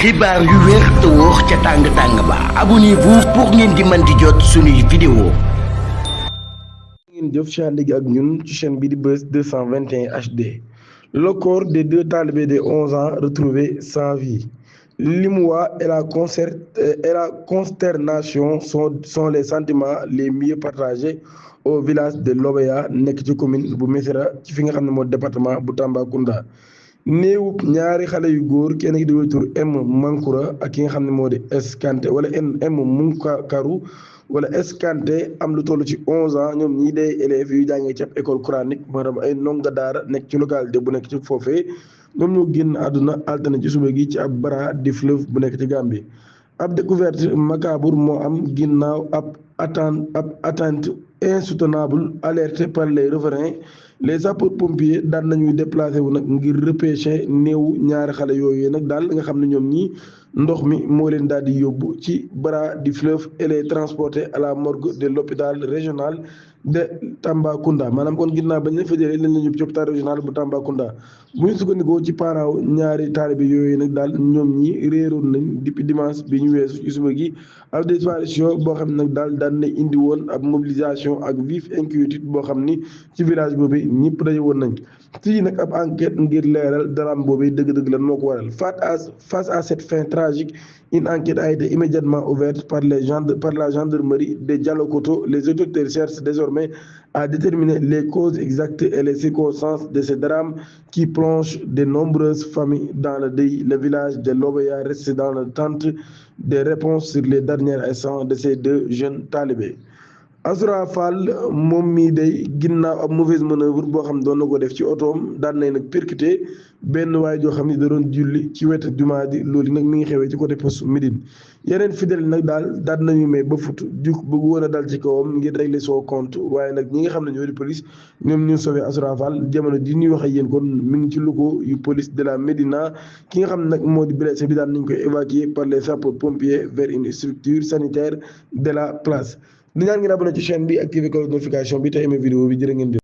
xibaar yu wér te wóor ca tàng ba abonnez-vous pour ngeen di mën di jot suñuy vidéo. ngeen jëf ci ànd gi ak ñun ci chaîne bi di Buzz 221 HD. Le corps des deux talibés de 11 ans retrouvés sans vie. L'Imoua et la consternation sont les sentiments les mieux partagés au village de Lobéya nekk ci commune bu Missirah ci fi nga xam ne moo département bu Tambacounda. néewub ñaari xale yu góor kenn ki di woy tur M Mankura ak ki nga xam ne moo di Eskanté wala M Munkaru wala Eskanté am lu toll ci 11 ans ñoom ñii day élèves yu jàngee ci ab école coranique maanaam ay ndongo daara nekk ci localité bu nekk ci foofee ñoom ñoo génn àdduna altine ci suba gi ci ab bras du fleuve bu nekk ci Gambie. ab découverte macabre moo am ginnaaw ab attente insoutenable alertée par les riverains. Les sapeurs-pompiers daan nañuy déplacé wu nag ngir repêcher néew ñaari xale yooyu nag daal nga xam ne ñoom ñii ndox mi moo leen daal di yóbbu ci bras du fleuve et les transporter à la morgue de l'hôpital régional de Tambacounda maanaam kon ginnaaw bañ leen fa jëlee leen la ñu ci hôpital régional bu Tambacounda bu ñu sukkandikoo ci parents ñaari taalibe yooyu nag daal ñoom ñi réeroon nañ depuis dimanche bi ñu weesu ci suba gi ab disparition boo xam ne nag daal daan na indi woon ab mobilisation ak vive inquiétude boo xam ni ci village boobu ñëpp daje woon nañ fii nag ab enquête ngir leeral drame boobu dëgg-dëgg lan moo ko waral face à cette fin tragique une enquête a été immédiatement ouverte par la gendarmerie de Dialokoto. Les autorités cherchent désormais à déterminer les causes exactes et les circonstances de ce drame qui plonge de nombreuses familles dans le deuil. Le village de Lobéya reste dans l'attente des réponses sur les derniers instants de ces deux jeunes talibés. Azoura Fall moom mii day ginnaaw ab mauvaise manœuvre boo xam ne doon na ko def ci otoom daan nañ nag percuté benn waay joo xam ne da doon julli ci wetu jumaa ji loolu nag mi ngi xewee ci côté poste Médine yeneen fidèle nag daal daan nañu may ba fut juk bëgg woon a dal ci kawam ngir régler son compte waaye nag ñi nga xam ne ñoo di police ñoom ñu sauvé Azoura Fall jamono ji ñuy wax ak yéen kon mi ngi ci logo yu police de la Médina ki nga xam ne nag moo di blessé bi daan nañ koy évacuer par les sapeurs-pompiers vers une structure sanitaire de la place. di ñaan ngeen abonné ci chaîne bi activé cloche notification bi te aimé vidéo bi jërë ngeen jëf